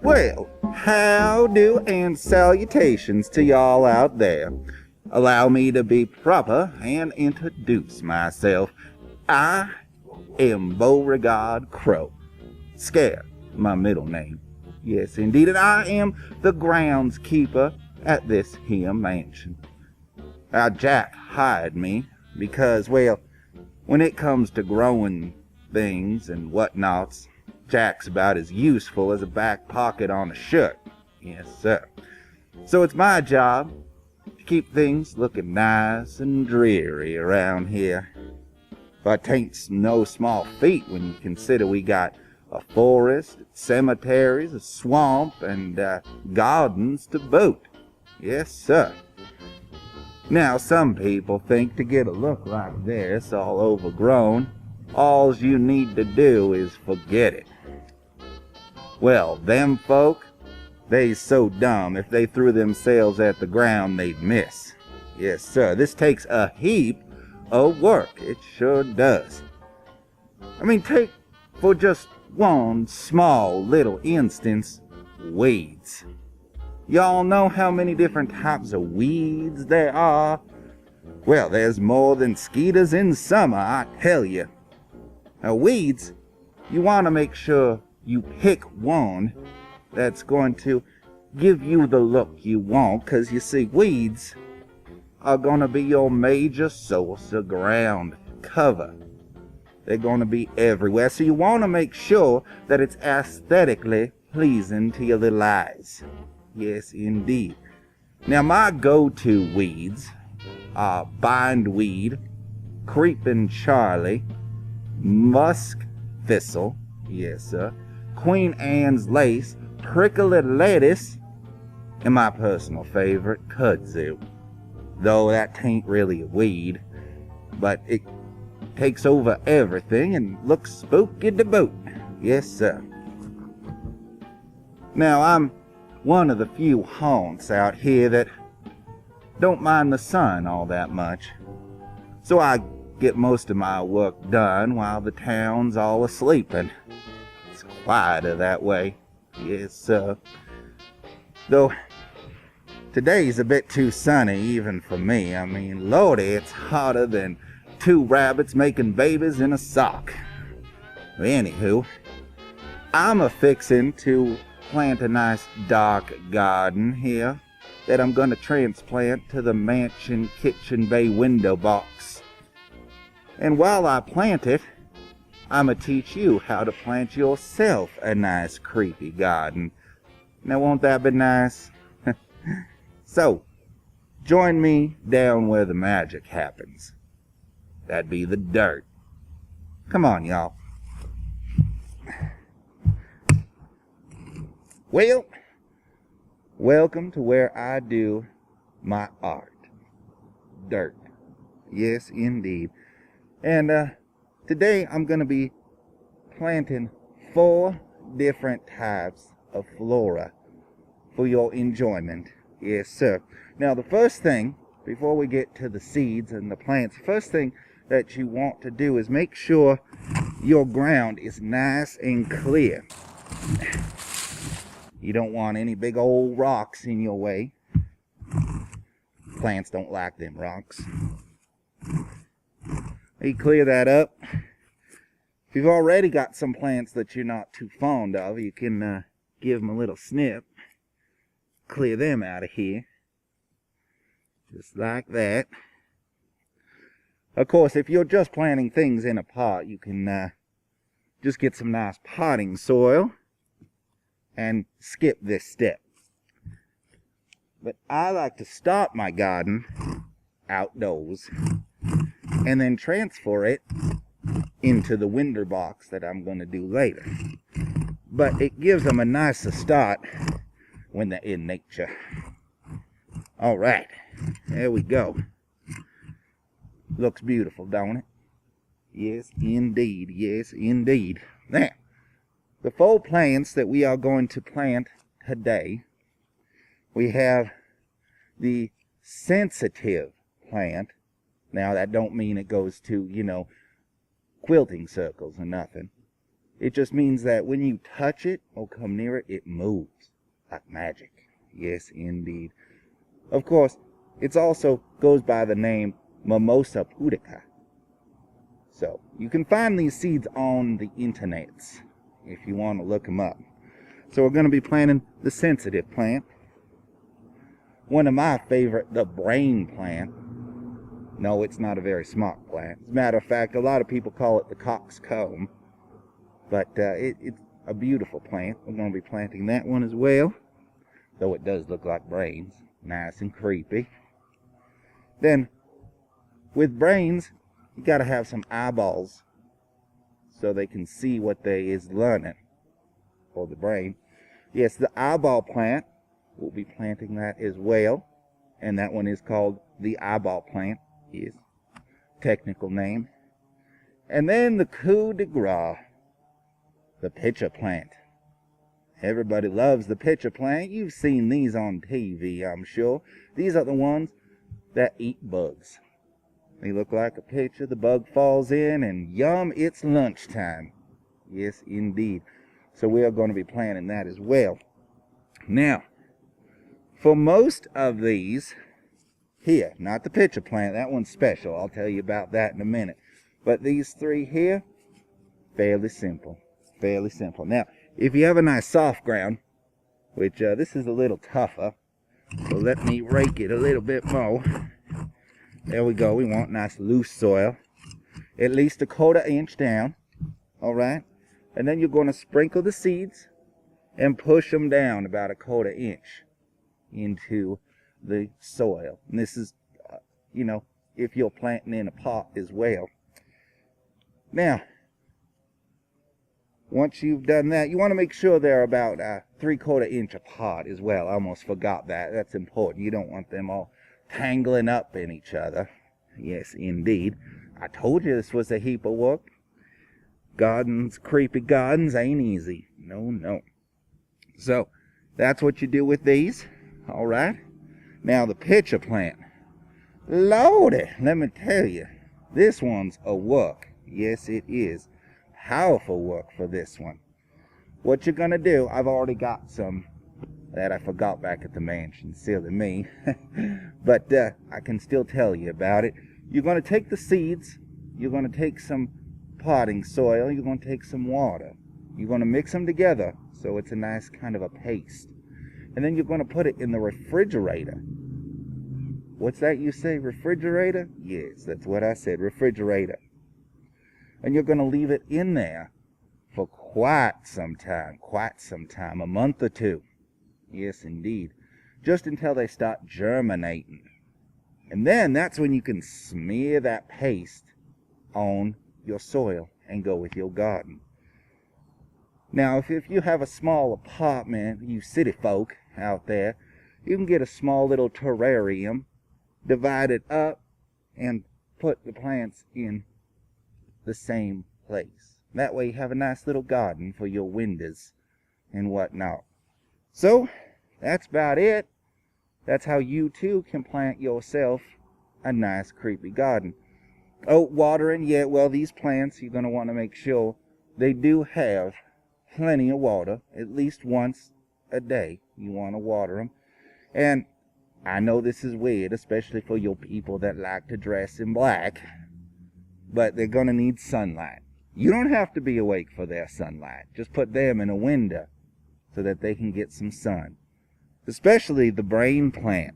Well, how do and salutations to y'all out there. Allow me to be proper and introduce myself. I am Beauregard Crow. Scare, my middle name. Yes, indeed, and I am the groundskeeper at this here mansion. Now, Jack hired me because, well, when it comes to growing things and whatnots, Jack's about as useful as a back pocket on a shirt. Yes, sir. So it's my job to keep things looking nice and dreary around here. But 'tain't no small feat when you consider we got a forest, cemeteries, a swamp, and gardens to boot. Yes, sir. Now, some people think to get a look like this, all overgrown, all you need to do is forget it. Well, them folk, they's so dumb, if they threw themselves at the ground, they'd miss. Yes, sir, this takes a heap of work. It sure does. I mean, take for just one small little instance, weeds. Y'all know how many different types of weeds there are? Well, there's more than skeeters in summer, I tell you. Now, weeds, you want to make sure you pick one that's going to give you the look you want, because you see, weeds are going to be your major source of ground cover. They're going to be everywhere, so you want to make sure that it's aesthetically pleasing to your little eyes. Yes, indeed. Now, my go-to weeds are bindweed, creeping Charlie, musk thistle, yes, sir, Queen Anne's lace, prickly lettuce, and my personal favorite, kudzu. Though that tain't really a weed, but it takes over everything and looks spooky to boot. Yes, sir. Now, I'm one of the few haunts out here that don't mind the sun all that much. So I get most of my work done while the town's all asleep, and it's quieter that way. Yes, sir. Though today's a bit too sunny even for me. I mean, lordy, it's hotter than 2 rabbits making babies in a sock. Anywho, I'm a-fixin' to plant a nice dark garden here that I'm gonna transplant to the mansion kitchen bay window box. And while I plant it, I'ma teach you how to plant yourself a nice creepy garden. Now, won't that be nice? So, join me down where the magic happens. That'd be the dirt. Come on, y'all. Well, welcome to where I do my art. Dirt. Yes, indeed. And today I'm going to be planting 4 different types of flora for your enjoyment. Yes, sir. Now, the first thing, before we get to the seeds and the plants, the first thing that you want to do is make sure your ground is nice and clear. You don't want any big old rocks in your way. Plants don't like them rocks. You clear that up. If you've already got some plants that you're not too fond of, you can give them a little snip. Clear them out of here. Just like that. Of course, if you're just planting things in a pot, you can just get some nice potting soil and skip this step. But I like to start my garden outdoors and then transfer it into the window box that I'm going to do later. But it gives them a nicer start when they're in nature. All right, there we go. Looks beautiful, don't it? Yes, indeed. Yes, indeed. Now, the 4 plants that we are going to plant today, we have the sensitive plant. Now, that don't mean it goes to, quilting circles or nothing. It just means that when you touch it or come near it, it moves like magic. Yes, indeed. Of course, it also goes by the name Mimosa pudica. So, you can find these seeds on the internets if you want to look them up. So we're going to be planting the sensitive plant. One of my favorite, the brain plant. No, it's not a very smart plant. As a matter of fact, a lot of people call it the coxcomb. But it's a beautiful plant. We're going to be planting that one as well. Though it does look like brains. Nice and creepy. Then, with brains, you got to have some eyeballs so they can see what they is learning for the brain. Yes, the eyeball plant, we'll be planting that as well. And that one is called the eyeball plant, is technical name. And then the coup de grace, the pitcher plant. Everybody loves the pitcher plant. You've seen these on TV, I'm sure. These are the ones that eat bugs. They look like a pitcher, the bug falls in, and yum, it's lunchtime. Yes, indeed. So we are going to be planting that as well. Now, for most of these, here, not the pitcher plant, that one's special. I'll tell you about that in a minute. But these three here, fairly simple. Fairly simple. Now, if you have a nice soft ground, which this is a little tougher, so let me rake it a little bit more. There we go. We want nice loose soil. At least a 1/4 inch down. Alright? And then you're going to sprinkle the seeds and push them down about a 1/4 inch into the soil. And this is, you know, if you're planting in a pot as well. Now, once you've done that, you want to make sure they're about 3/4 inch apart as well. I almost forgot that. That's important. You don't want them all tangling up in each other. Yes, indeed. I told you this was a heap of work. Gardens, creepy gardens ain't easy. No, no. So, that's what you do with these. Alright? Now, the pitcher plant. Lordy, let me tell you. This one's a work. Yes, it is. Powerful work for this one. What you're going to do, I've already got some that I forgot back at the mansion. Silly me. But I can still tell you about it. You're going to take the seeds. You're going to take some potting soil. You're going to take some water. You're going to mix them together so it's a nice kind of a paste. And then you're going to put it in the refrigerator. What's that you say? Refrigerator? Yes, that's what I said. Refrigerator. And you're going to leave it in there for quite some time, a month or two. Yes, indeed. Just until they start germinating. And then that's when you can smear that paste on your soil and go with your garden. Now, if you have a small apartment, you city folk out there, you can get a small little terrarium, divide it up, and put the plants in the same place. That way you have a nice little garden for your windows and whatnot. So, that's about it. That's how you too can plant yourself a nice creepy garden. Oh, watering, yeah, well, these plants, you're going to want to make sure they do have plenty of water, at least once a day. You want to water them. And I know this is weird, especially for your people that like to dress in black, but they're going to need sunlight. You don't have to be awake for their sunlight. Just put them in a window so that they can get some sun. Especially the brain plant.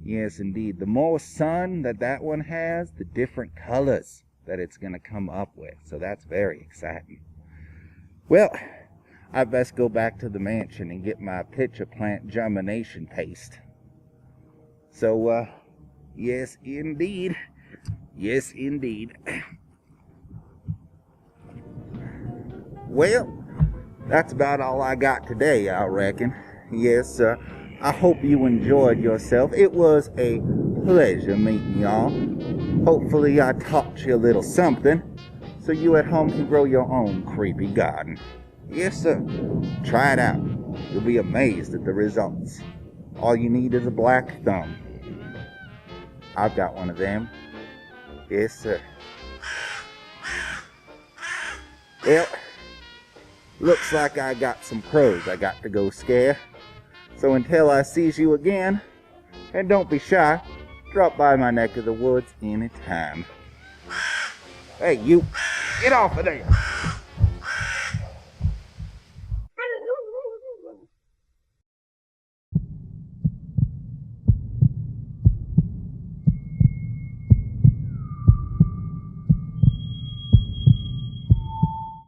Yes, indeed. The more sun that one has, the different colors that it's going to come up with. So that's very exciting. Well, I best go back to the mansion and get my pitcher plant germination paste. So, yes, indeed. Yes, indeed. Well, that's about all I got today, I reckon. Yes, I hope you enjoyed yourself. It was a pleasure meeting y'all. Hopefully I taught you a little something so you at home can grow your own creepy garden. Yes, sir. Try it out. You'll be amazed at the results. All you need is a black thumb. I've got one of them. Yes, sir. Well, Looks like I got some crows I got to go scare. So until I sees you again, and don't be shy, drop by my neck of the woods anytime. Hey, you, get off of there!